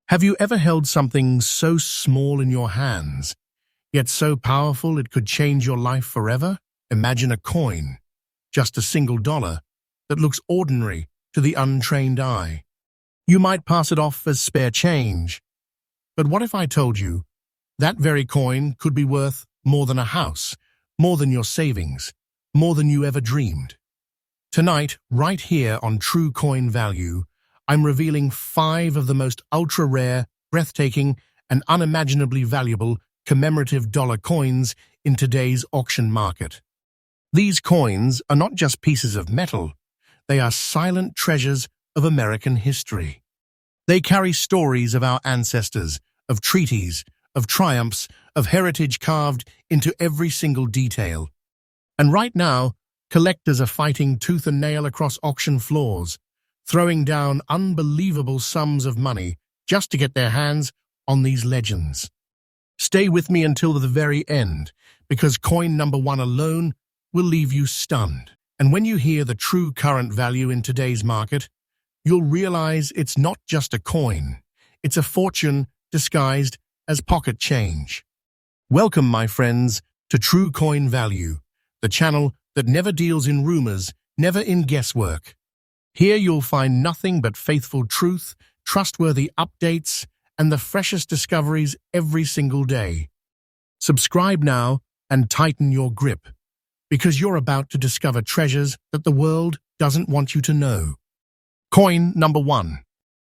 Have you ever held something so small in your hands, yet so powerful it could change your life forever? Imagine a coin, just a single dollar, that looks ordinary to the untrained eye. You might pass it off as spare change. But what if I told you that very coin could be worth more than a house, more than your savings, more than you ever dreamed? Tonight, right here on True Coin Value, I'm revealing 5 of the most ultra-rare, breathtaking, and unimaginably valuable commemorative dollar coins in today's auction market. These coins are not just pieces of metal, they are silent treasures of American history. They carry stories of our ancestors, of treaties, of triumphs, of heritage carved into every single detail. And right now, collectors are fighting tooth and nail across auction floors, throwing down unbelievable sums of money just to get their hands on these legends. Stay with me until the very end, because coin number 1 alone will leave you stunned. And when you hear the true current value in today's market, you'll realize it's not just a coin, it's a fortune disguised as pocket change. Welcome, my friends, to True Coin Value, the channel that never deals in rumors, never in guesswork. Here you'll find nothing but faithful truth, trustworthy updates, and the freshest discoveries every single day. Subscribe now and tighten your grip, because you're about to discover treasures that the world doesn't want you to know. Coin number 1.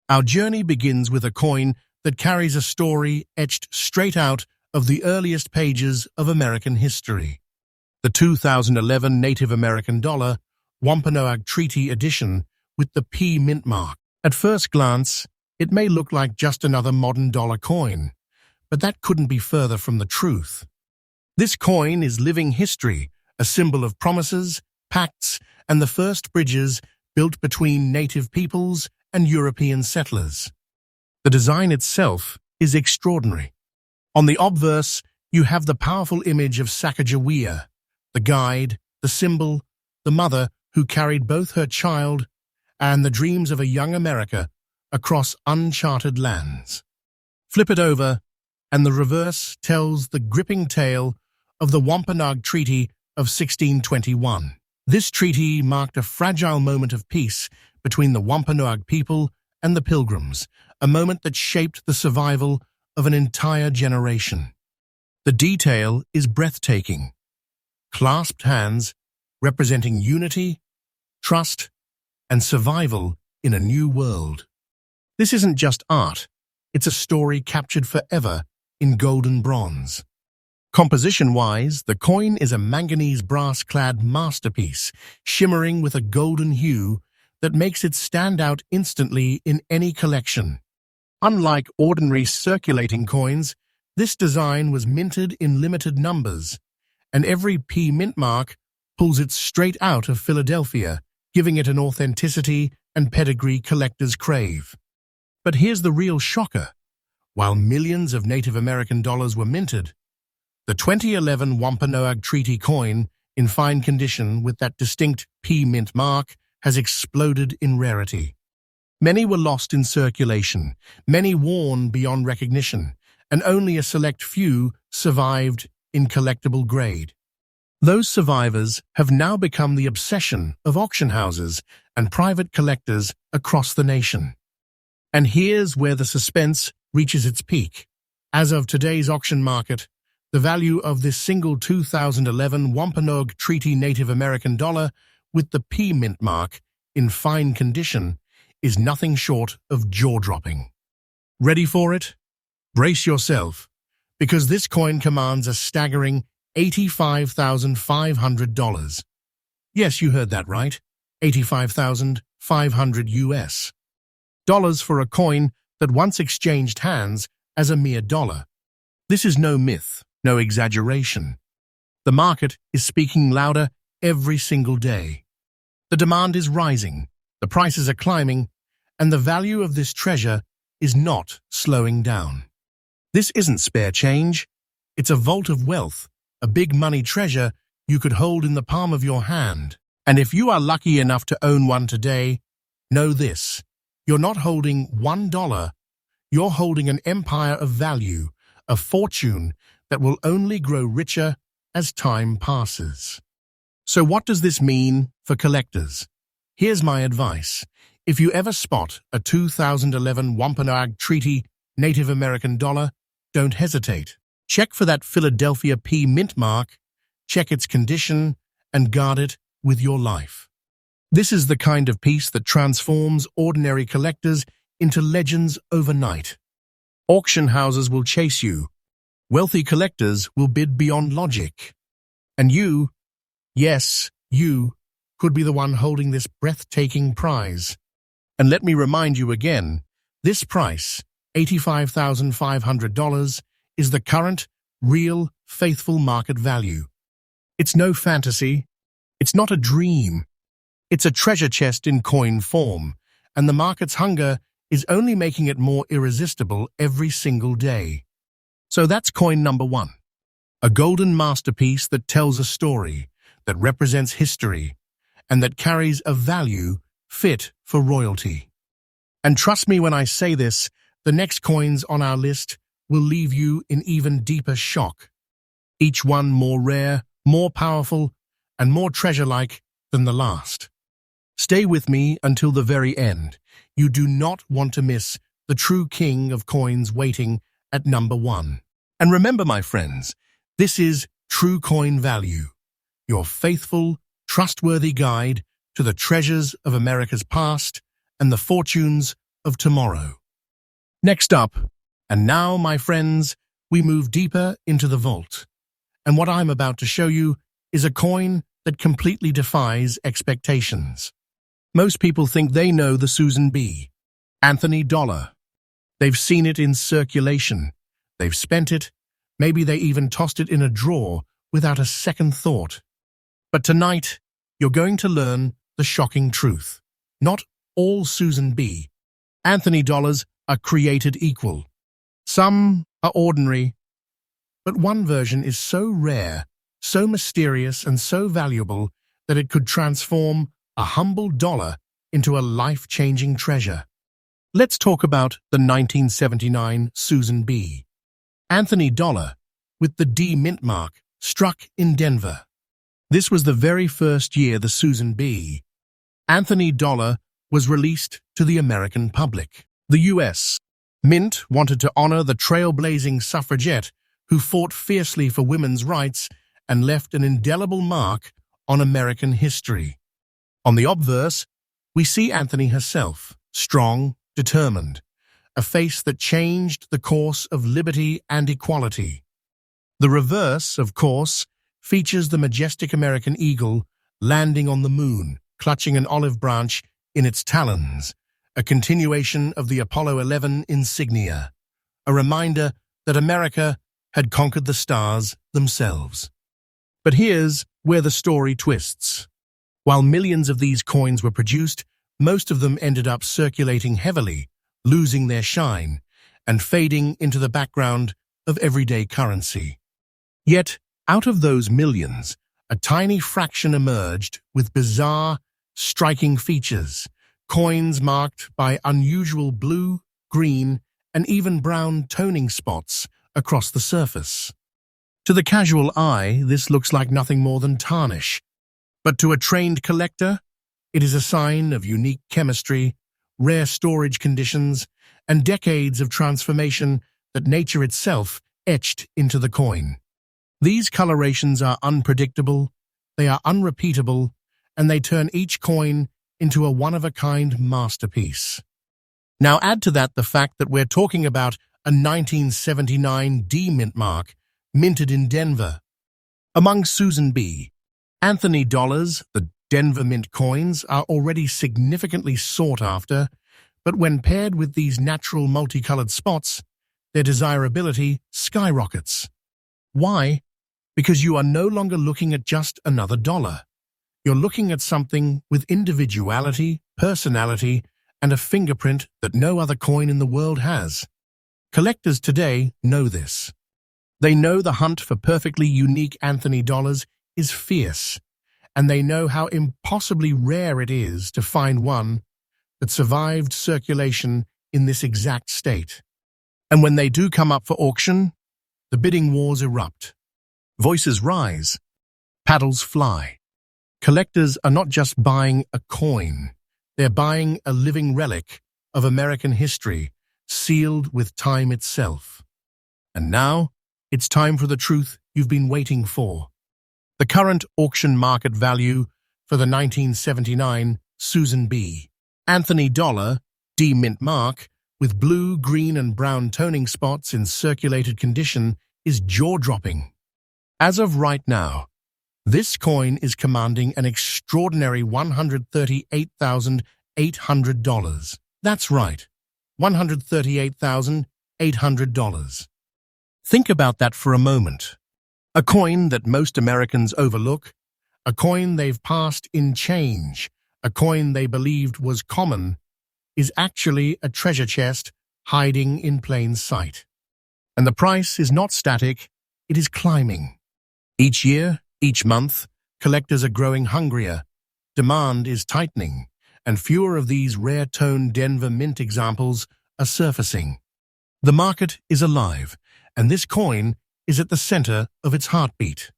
Our journey begins with a coin that carries a story etched straight out of the earliest pages of American history. The 2011 Native American dollar, Wampanoag Treaty Edition, with the P mint mark. At first glance, it may look like just another modern dollar coin, but that couldn't be further from the truth. This coin is living history, a symbol of promises, pacts, and the first bridges built between native peoples and European settlers. The design itself is extraordinary. On the obverse, you have the powerful image of Sacagawea, the guide, the symbol, the mother who carried both her child and the dreams of a young America across uncharted lands. Flip it over, and the reverse tells the gripping tale of the Wampanoag Treaty of 1621. This treaty marked a fragile moment of peace between the Wampanoag people and the Pilgrims, a moment that shaped the survival of an entire generation. The detail is breathtaking. Clasped hands representing unity, trust, and survival in a new world. This isn't just art, it's a story captured forever in golden bronze. Composition-wise, the coin is a manganese brass-clad masterpiece, shimmering with a golden hue that makes it stand out instantly in any collection. Unlike ordinary circulating coins, this design was minted in limited numbers, and every P mint mark pulls it straight out of Philadelphia, giving it an authenticity and pedigree collectors crave. But here's the real shocker. While millions of Native American dollars were minted, the 2011 Wampanoag Treaty coin, in fine condition with that distinct P mint mark, has exploded in rarity. Many were lost in circulation, many worn beyond recognition, and only a select few survived in collectible grade. Those survivors have now become the obsession of auction houses and private collectors across the nation. And here's where the suspense reaches its peak. As of today's auction market, the value of this single 2011 Wampanoag Treaty Native American dollar with the P mint mark in fine condition is nothing short of jaw-dropping. Ready for it? Brace yourself, because this coin commands a staggering $85,500. Yes, you heard that right. $85,500 US. Dollars for a coin that once exchanged hands as a mere dollar. This is no myth, no exaggeration. The market is speaking louder every single day. The demand is rising, the prices are climbing, and the value of this treasure is not slowing down. This isn't spare change. It's a vault of wealth, a big money treasure you could hold in the palm of your hand. And if you are lucky enough to own one today, know this: you're not holding $1, You're holding an empire of value, a fortune that will only grow richer as time passes. So what does this mean for collectors? Here's my advice. If you ever spot a 2011 Wampanoag Treaty Native American dollar, don't hesitate. Check for that Philadelphia P mint mark, check its condition, and guard it with your life. This is the kind of piece that transforms ordinary collectors into legends overnight. Auction houses will chase you. Wealthy collectors will bid beyond logic. And you, yes, you, could be the one holding this breathtaking prize. And let me remind you again, this price, $85,500, is the current, real, faithful market value. It's no fantasy. It's not a dream. It's a treasure chest in coin form, and the market's hunger is only making it more irresistible every single day. So that's coin number one. A golden masterpiece that tells a story, that represents history, and that carries a value fit for royalty. And trust me when I say this, the next coins on our list will leave you in even deeper shock. Each one more rare, more powerful, and more treasure-like than the last. Stay with me until the very end. You do not want to miss the true king of coins waiting at number one. And remember, my friends, this is True Coin Value, your faithful, trustworthy guide to the treasures of America's past and the fortunes of tomorrow. Next up, and now, my friends, we move deeper into the vault. And what I'm about to show you is a coin that completely defies expectations. Most people think they know the Susan B. Anthony dollar. They've seen it in circulation. They've spent it. Maybe they even tossed it in a drawer without a second thought. But tonight, you're going to learn the shocking truth. Not all Susan B. Anthony dollars are created equal. Some are ordinary, but one version is so rare, so mysterious, and so valuable that it could transform a humble dollar into a life-changing treasure. Let's talk about the 1979 Susan B. Anthony dollar with the D mint mark, struck in Denver. This was the very first year the Susan B. Anthony dollar was released to the American public. The U.S. Mint wanted to honor the trailblazing suffragette who fought fiercely for women's rights and left an indelible mark on American history. On the obverse, we see Anthony herself, strong, determined, a face that changed the course of liberty and equality. The reverse, of course, features the majestic American eagle landing on the moon, clutching an olive branch in its talons, a continuation of the Apollo 11 insignia, a reminder that America had conquered the stars themselves. But here's where the story twists. While millions of these coins were produced, most of them ended up circulating heavily, losing their shine, and fading into the background of everyday currency. Yet, out of those millions, a tiny fraction emerged with bizarre, striking features, coins marked by unusual blue, green, and even brown toning spots across the surface. To the casual eye, this looks like nothing more than tarnish, but to a trained collector, it is a sign of unique chemistry, rare storage conditions, and decades of transformation that nature itself etched into the coin. These colorations are unpredictable, they are unrepeatable, and they turn each coin into a one-of-a-kind masterpiece. Now add to that the fact that we're talking about a 1979 D mint mark, minted in Denver. Among Susan B. Anthony dollars, the Denver Mint coins are already significantly sought after, but when paired with these natural multicolored spots, their desirability skyrockets. Why? Because you are no longer looking at just another dollar. You're looking at something with individuality, personality, and a fingerprint that no other coin in the world has. Collectors today know this. They know the hunt for perfectly unique Anthony dollars is fierce, and they know how impossibly rare it is to find one that survived circulation in this exact state. And when they do come up for auction, the bidding wars erupt. Voices rise, paddles fly. Collectors are not just buying a coin, they're buying a living relic of American history, sealed with time itself. And now, it's time for the truth you've been waiting for. The current auction market value for the 1979 Susan B. Anthony Dollar D mint mark with blue, green and brown toning spots in circulated condition is jaw-dropping. As of right now, this coin is commanding an extraordinary $138,800. That's right, $138,800. Think about that for a moment. A coin that most Americans overlook, a coin they've passed in change, a coin they believed was common, is actually a treasure chest hiding in plain sight. And the price is not static, it is climbing. Each year, each month, collectors are growing hungrier, demand is tightening, and fewer of these rare-toned Denver mint examples are surfacing. The market is alive, and this coin is at the center of its heartbeat.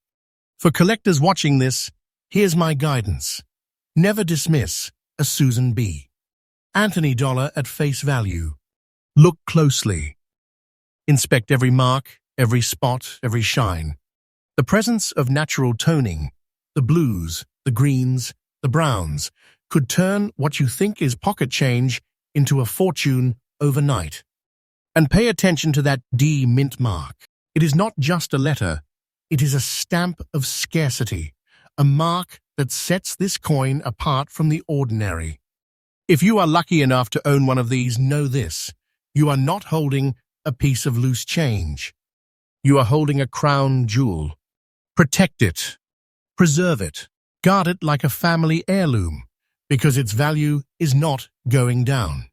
For collectors watching this, here's my guidance. Never dismiss a Susan B. Anthony Dollar at face value. Look closely. Inspect every mark, every spot, every shine. The presence of natural toning, the blues, the greens, the browns, could turn what you think is pocket change into a fortune overnight. And pay attention to that D mint mark. It is not just a letter, it is a stamp of scarcity, a mark that sets this coin apart from the ordinary. If you are lucky enough to own one of these, know this: you are not holding a piece of loose change. You are holding a crown jewel. Protect it, preserve it, guard it like a family heirloom, because its value is not going down.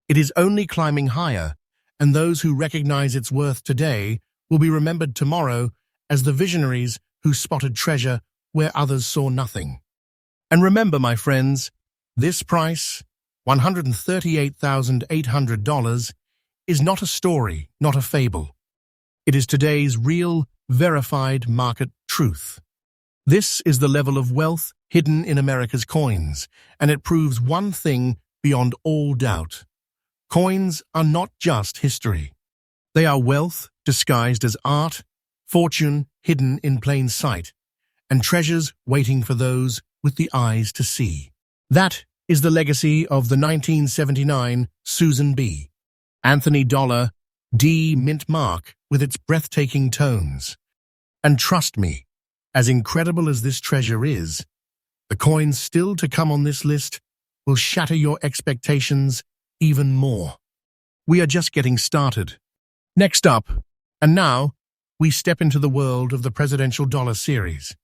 It is only climbing higher, and those who recognize its worth today will be remembered tomorrow as the visionaries who spotted treasure where others saw nothing. And remember, my friends, this price, $138,800, is not a story, not a fable. It is today's real, verified market truth. This is the level of wealth hidden in America's coins, and it proves one thing beyond all doubt. Coins are not just history. They are wealth disguised as art, fortune hidden in plain sight, and treasures waiting for those with the eyes to see. That is the legacy of the 1979 Susan B. Anthony Dollar D mint mark with its breathtaking tones. And trust me, as incredible as this treasure is, the coins still to come on this list will shatter your expectations even more. We are just getting started. Next up, and now, we step into the world of the Presidential Dollar Series,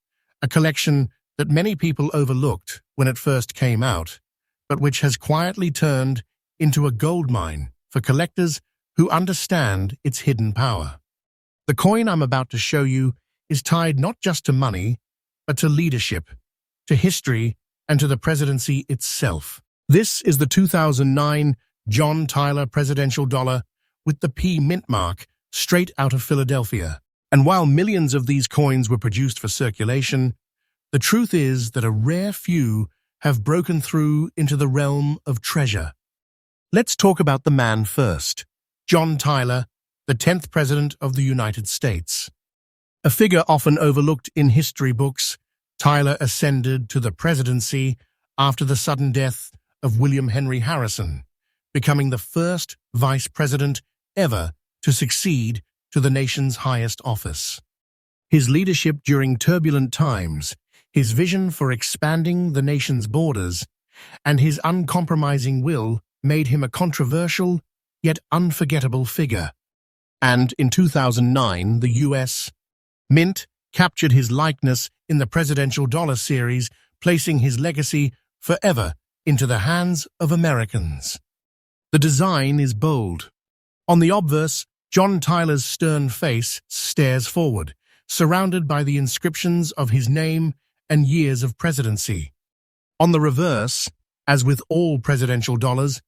a collection that many people overlooked when it first came out, but which has quietly turned into a goldmine for collectors who understand its hidden power. The coin I'm about to show you is tied not just to money, but to leadership, to history, and to the presidency itself. This is the 2009 John Tyler Presidential Dollar with the P mint mark, straight out of Philadelphia. And while millions of these coins were produced for circulation, the truth is that a rare few have broken through into the realm of treasure. Let's talk about the man first, John Tyler, the 10th President of the United States. A figure often overlooked in history books, Tyler ascended to the presidency after the sudden death of William Henry Harrison, becoming the first vice president ever to succeed to the nation's highest office. His leadership during turbulent times, his vision for expanding the nation's borders, and his uncompromising will made him a controversial yet unforgettable figure. And in 2009, the U.S. Mint captured his likeness in the Presidential Dollar Series, placing his legacy forever into the hands of Americans. The design is bold. On the obverse, John Tyler's stern face stares forward, surrounded by the inscriptions of his name and years of presidency. On the reverse, as with all presidential dollars,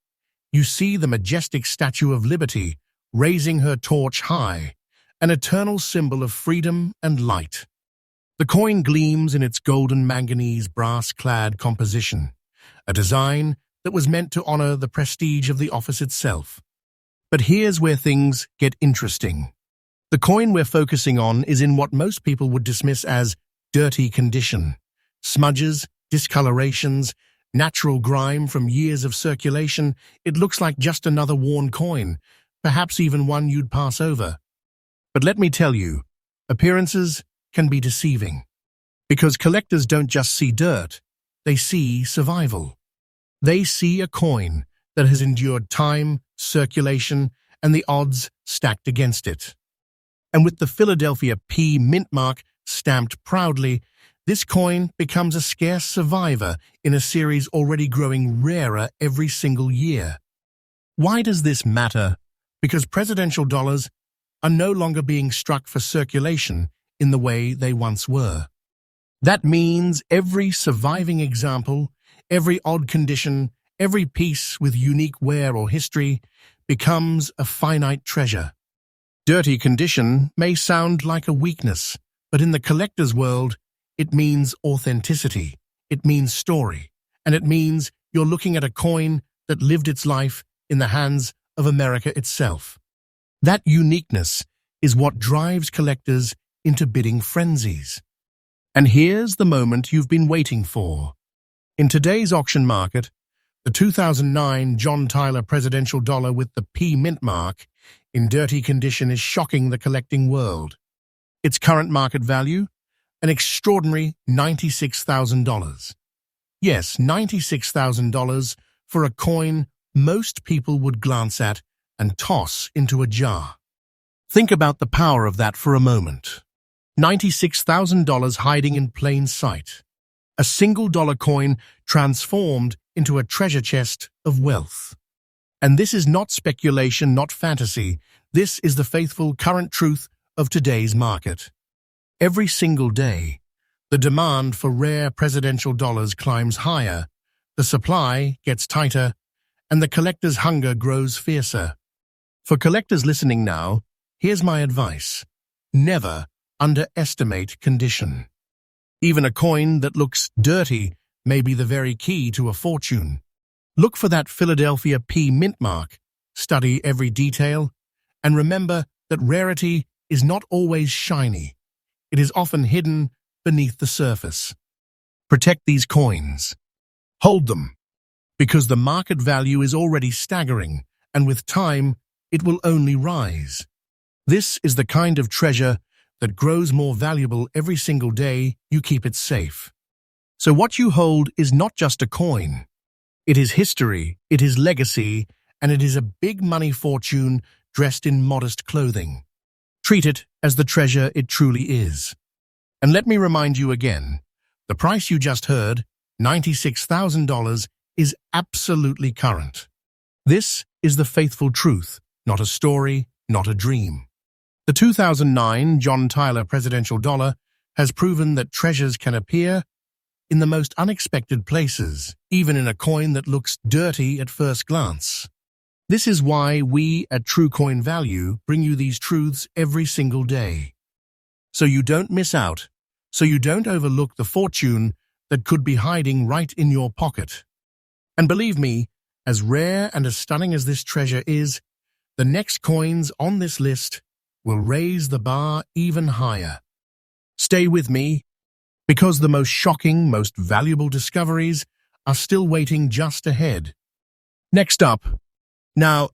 you see the majestic Statue of Liberty raising her torch high, an eternal symbol of freedom and light. The coin gleams in its golden manganese brass-clad composition, a design that was meant to honor the prestige of the office itself. But here's where things get interesting. The coin we're focusing on is in what most people would dismiss as dirty condition. Smudges, discolorations, natural grime from years of circulation. It looks like just another worn coin, perhaps even one you'd pass over. But let me tell you, appearances can be deceiving. Because collectors don't just see dirt, they see survival. They see a coin that has endured time, circulation, and the odds stacked against it. And with the Philadelphia P mint mark stamped proudly, this coin becomes a scarce survivor in a series already growing rarer every single year. Why does this matter? Because presidential dollars are no longer being struck for circulation in the way they once were. That means every surviving example, every odd condition, every piece with unique wear or history becomes a finite treasure. Dirty condition may sound like a weakness, but in the collector's world, it means authenticity, it means story, and it means you're looking at a coin that lived its life in the hands of America itself. That uniqueness is what drives collectors into bidding frenzies. And here's the moment you've been waiting for. In today's auction market, the 2009 John Tyler presidential dollar with the P mint mark in dirty condition is shocking the collecting world. Its current market value? An extraordinary $96,000. Yes, $96,000 for a coin most people would glance at and toss into a jar. Think about the power of that for a moment. $96,000 hiding in plain sight. A single dollar coin transformed into a treasure chest of wealth. And this is not speculation, not fantasy. This is the faithful current truth of today's market. Every single day, the demand for rare presidential dollars climbs higher, the supply gets tighter, and the collector's hunger grows fiercer. For collectors listening now, here's my advice. Never underestimate condition. Even a coin that looks dirty may be the very key to a fortune. Look for that Philadelphia P mint mark, study every detail, and remember that rarity is not always shiny. It is often hidden beneath the surface. Protect these coins. Hold them, because the market value is already staggering, and with time, it will only rise. This is the kind of treasure that grows more valuable every single day you keep it safe. So what you hold is not just a coin. It is history, it is legacy, and it is a big money fortune dressed in modest clothing. Treat it as the treasure it truly is. And let me remind you again, the price you just heard, $96,000, is absolutely current. This is the faithful truth, not a story, not a dream. The 2009 John Tyler presidential dollar has proven that treasures can appear in the most unexpected places, even in a coin that looks dirty at first glance. This is why we at True Coin Value bring you these truths every single day. So you don't miss out, so you don't overlook the fortune that could be hiding right in your pocket. And believe me, as rare and as stunning as this treasure is, the next coins on this list will raise the bar even higher. Stay with me, because the most shocking, most valuable discoveries are still waiting just ahead. Next up, now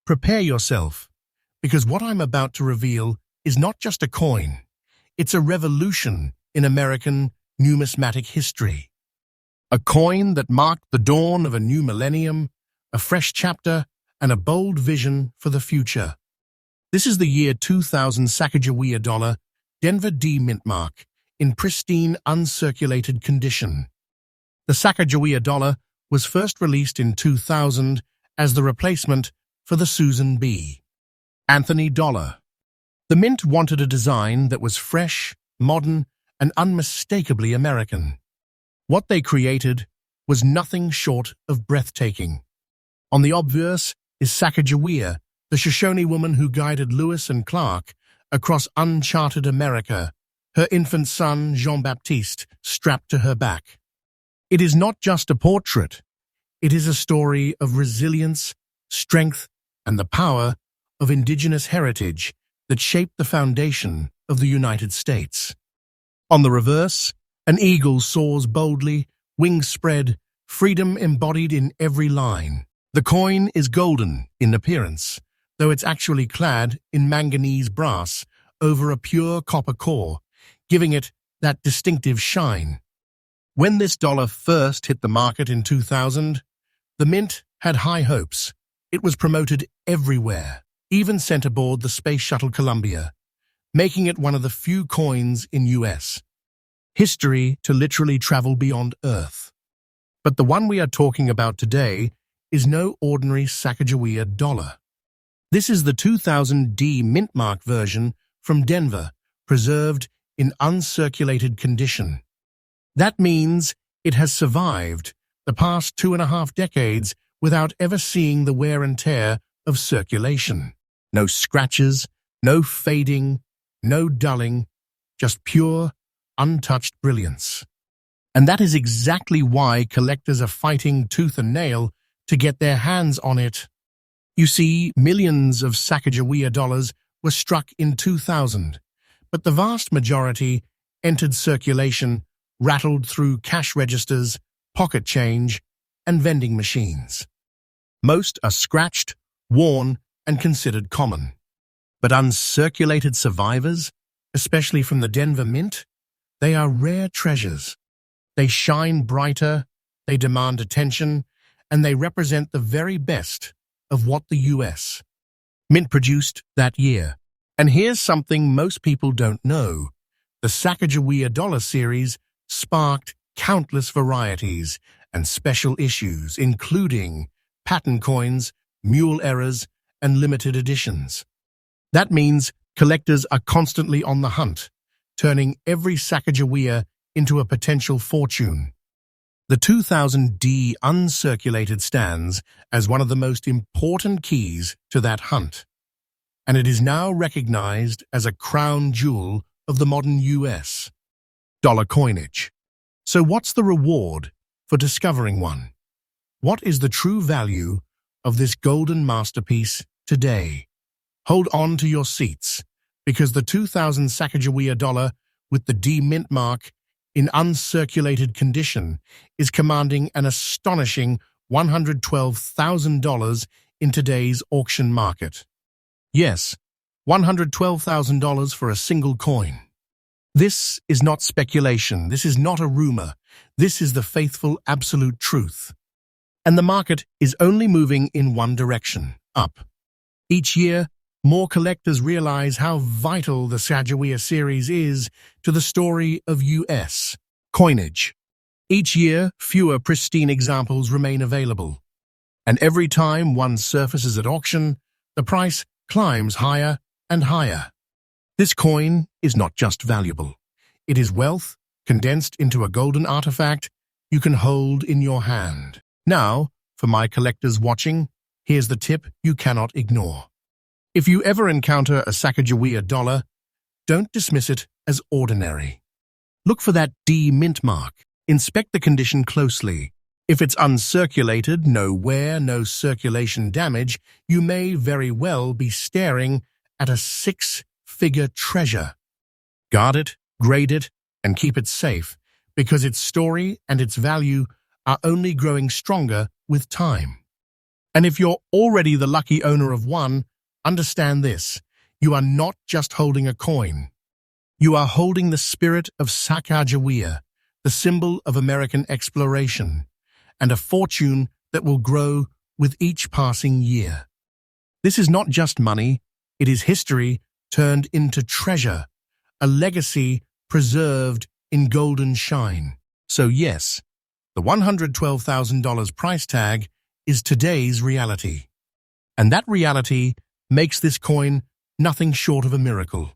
prepare yourself, because what I'm about to reveal is not just a coin, it's a revolution in American numismatic history. A coin that marked the dawn of a new millennium, a fresh chapter, and a bold vision for the future. This is the year 2000 Sacagawea dollar, Denver D mint mark, in pristine, uncirculated condition. The Sacagawea dollar was first released in 2000 as the replacement for the Susan B. Anthony dollar. The mint wanted a design that was fresh, modern, and unmistakably American. What they created was nothing short of breathtaking. On the obverse is Sacagawea, the Shoshone woman who guided Lewis and Clark across uncharted America, her infant son, Jean-Baptiste, strapped to her back. It is not just a portrait. It is a story of resilience, strength, and the power of indigenous heritage that shaped the foundation of the United States. On the reverse, an eagle soars boldly, wings spread, freedom embodied in every line. The coin is golden in appearance, though it's actually clad in manganese brass over a pure copper core, giving it that distinctive shine. When this dollar first hit the market in 2000, the mint had high hopes. It was promoted everywhere, even sent aboard the Space Shuttle Columbia, making it one of the few coins in US history to literally travel beyond Earth. But the one we are talking about today is no ordinary Sacagawea dollar. This is the 2000 D mint mark version from Denver, preserved in uncirculated condition. That means it has survived the past 2.5 decades without ever seeing the wear and tear of circulation. No scratches, no fading, no dulling, just pure, untouched brilliance. And that is exactly why collectors are fighting tooth and nail to get their hands on it. You see, millions of Sacagawea dollars were struck in 2000, but the vast majority entered circulation, rattled through cash registers, pocket change, and vending machines. Most are scratched, worn, and considered common. But uncirculated survivors, especially from the Denver Mint, they are rare treasures. They shine brighter, they demand attention, and they represent the very best of what the US Mint produced that year. And here's something most people don't know. The Sacagawea dollar series sparked countless varieties and special issues, including pattern coins, mule errors, and limited editions. That means collectors are constantly on the hunt, turning every Sacagawea into a potential fortune. The 2000 D uncirculated stands as one of the most important keys to that hunt, and it is now recognized as a crown jewel of the modern US dollar coinage. So what's the reward for discovering one? What is the true value of this golden masterpiece today? Hold on to your seats, because the 2000 Sacagawea dollar with the D mint mark in uncirculated condition is commanding an astonishing $112,000 in today's auction market. Yes, $112,000 for a single coin. This is not speculation. This is not a rumor. This is the faithful absolute truth. And the market is only moving in one direction, up. Each year, more collectors realize how vital the Sacagawea series is to the story of US coinage. Each year, fewer pristine examples remain available. And every time one surfaces at auction, the price climbs higher and higher. This coin is not just valuable. It is wealth condensed into a golden artifact you can hold in your hand. Now, for my collectors watching, here's the tip you cannot ignore. If you ever encounter a Sacagawea dollar, don't dismiss it as ordinary. Look for that D mint mark. Inspect the condition closely. If it's uncirculated, no wear, no circulation damage, you may very well be staring at a six-figure treasure. Guard it, grade it, and keep it safe, because its story and its value are only growing stronger with time. And if you're already the lucky owner of one, understand this: you are not just holding a coin. You are holding the spirit of Sacagawea, the symbol of American exploration, and a fortune that will grow with each passing year. This is not just money, it is history turned into treasure, a legacy preserved in golden shine. So yes, the $112,000 price tag is today's reality. And that reality makes this coin nothing short of a miracle.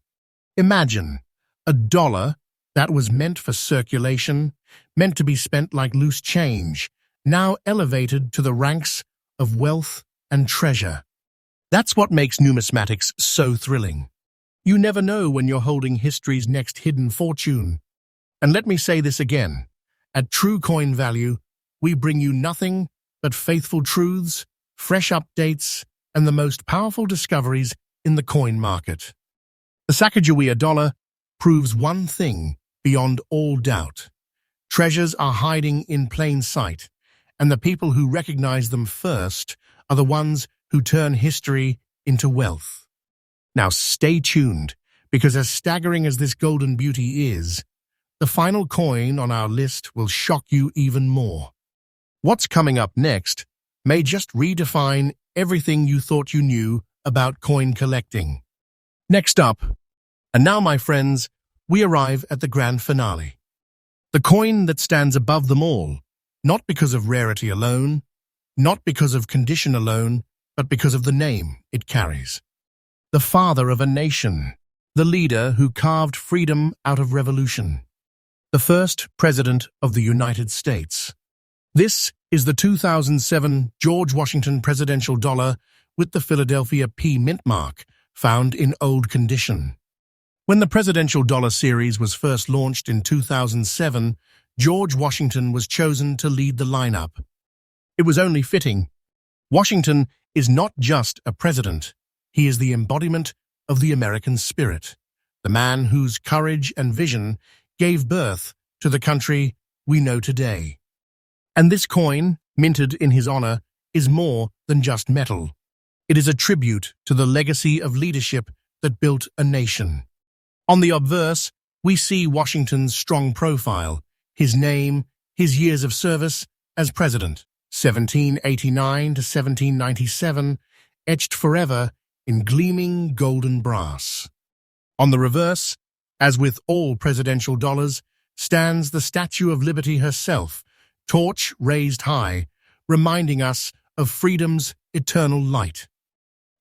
Imagine a dollar that was meant for circulation, meant to be spent like loose change, now elevated to the ranks of wealth and treasure. That's what makes numismatics so thrilling. You never know when you're holding history's next hidden fortune. And let me say this again. At True Coin Value, we bring you nothing but faithful truths, fresh updates, and the most powerful discoveries in the coin market. The Sacagawea dollar proves one thing beyond all doubt. Treasures are hiding in plain sight, and the people who recognize them first are the ones who turn history into wealth. Now stay tuned, because as staggering as this golden beauty is, the final coin on our list will shock you even more. What's coming up next may just redefine everything you thought you knew about coin collecting. Next up, and now my friends, we arrive at the grand finale. The coin that stands above them all, not because of rarity alone, not because of condition alone, but because of the name it carries. The father of a nation, the leader who carved freedom out of revolution, the first president of the United States. This is the 2007 George Washington presidential dollar with the Philadelphia P mint mark, found in old condition. When the presidential dollar series was first launched in 2007, George Washington was chosen to lead the lineup. It was only fitting. Washington is not just a president. He is the embodiment of the American spirit, the man whose courage and vision gave birth to the country we know today. And this coin, minted in his honor, is more than just metal. It is a tribute to the legacy of leadership that built a nation. On the obverse, we see Washington's strong profile, his name, his years of service as president, 1789 to 1797, etched forever in gleaming golden brass. On the reverse, as with all presidential dollars, stands the Statue of Liberty herself, torch raised high, reminding us of freedom's eternal light.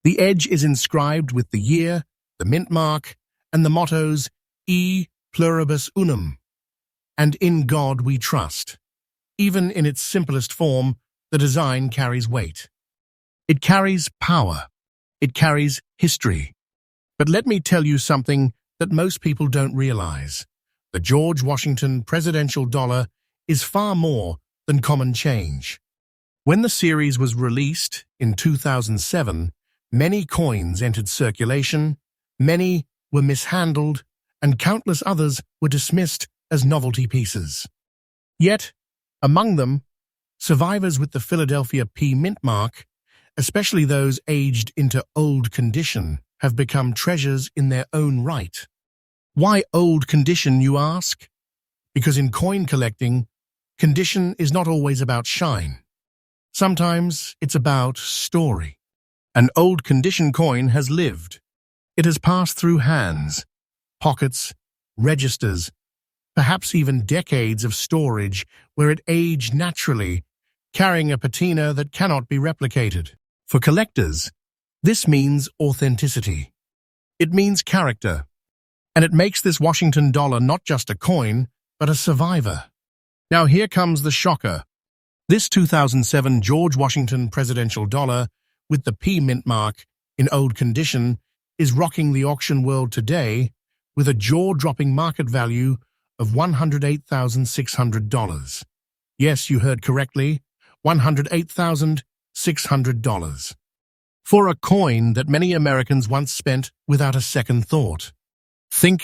The edge is inscribed with the year, the mint mark, and the mottos E pluribus unum, and in God we trust. Even in its simplest form, the design carries weight. It carries power. It carries history. But let me tell you something that most people don't realize. The George Washington presidential dollar is far more than common change. When the series was released in 2007, many coins entered circulation, many were mishandled, and countless others were dismissed as novelty pieces. Yet, among them, survivors with the Philadelphia P mint mark, especially those aged into old condition, have become treasures in their own right. Why old condition, you ask? Because in coin collecting, condition is not always about shine. Sometimes it's about story. An old condition coin has lived. It has passed through hands, pockets, registers, perhaps even decades of storage where it aged naturally, carrying a patina that cannot be replicated. For collectors, this means authenticity. It means character. And it makes this Washington dollar not just a coin, but a survivor. Now here comes the shocker. This 2007 George Washington presidential dollar with the P mint mark in old condition is rocking the auction world today with a jaw-dropping market value of $108,600. Yes, you heard correctly, $108,600. For a coin that many Americans once spent without a second thought. Think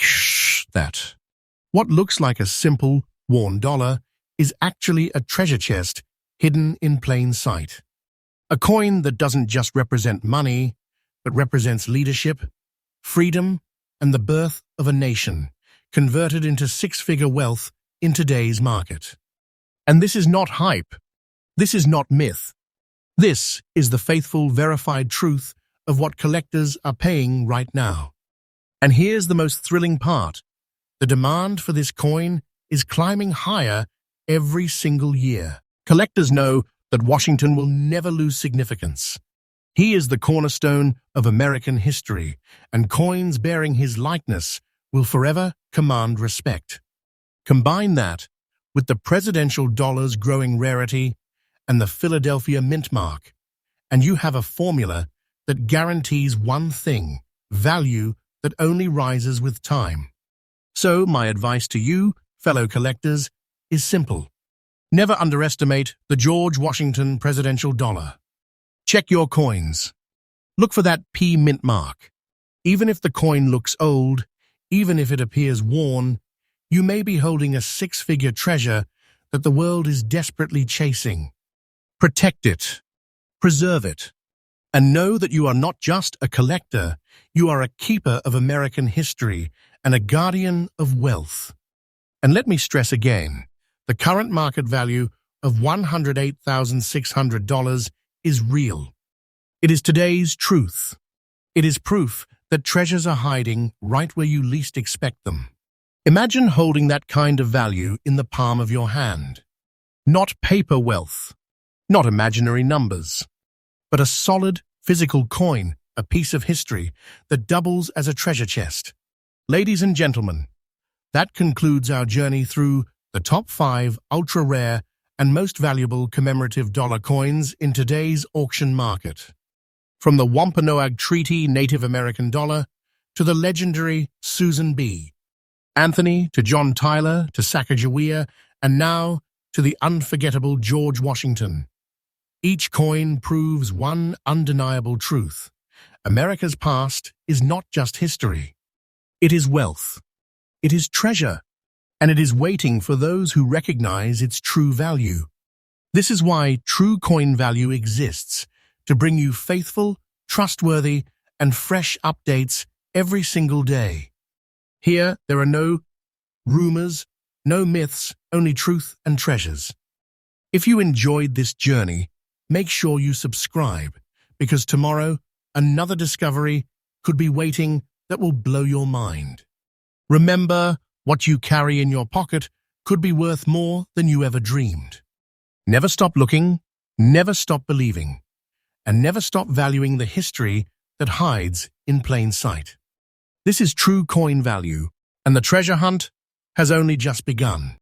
that. What looks like a simple, worn dollar is actually a treasure chest hidden in plain sight. A coin that doesn't just represent money, but represents leadership, freedom, and the birth of a nation, converted into six-figure wealth in today's market. And this is not hype. This is not myth. This is the faithful, verified truth of what collectors are paying right now. And here's the most thrilling part. The demand for this coin is climbing higher every single year. Collectors know that Washington will never lose significance. He is the cornerstone of American history, and coins bearing his likeness will forever command respect. Combine that with the presidential dollar's growing rarity and the Philadelphia mint mark, and you have a formula that guarantees one thing: value that only rises with time. So, my advice to you, fellow collectors, is simple. Never underestimate the George Washington presidential dollar. Check your coins. Look for that P mint mark. Even if the coin looks old, even if it appears worn, you may be holding a six-figure treasure that the world is desperately chasing. Protect it. Preserve it. And know that you are not just a collector, you are a keeper of American history and a guardian of wealth. And let me stress again, the current market value of $108,600 is real. It is today's truth. It is proof that treasures are hiding right where you least expect them. Imagine holding that kind of value in the palm of your hand. Not paper wealth, not imaginary numbers, but a solid, physical coin, a piece of history that doubles as a treasure chest. Ladies and gentlemen, that concludes our journey through the top 5 ultra-rare and most valuable commemorative dollar coins in today's auction market. From the Wampanoag Treaty Native American dollar to the legendary Susan B. Anthony to John Tyler to Sacagawea, and now to the unforgettable George Washington. Each coin proves one undeniable truth: America's past is not just history. It is wealth. It is treasure. And it is waiting for those who recognize its true value. This is why True Coin Value exists, to bring you faithful, trustworthy, and fresh updates every single day. Here, there are no rumors, no myths, only truth and treasures. If you enjoyed this journey, make sure you subscribe, because tomorrow, another discovery could be waiting that will blow your mind. Remember, what you carry in your pocket could be worth more than you ever dreamed. Never stop looking, never stop believing, and never stop valuing the history that hides in plain sight. This is True Coin Value, and the treasure hunt has only just begun.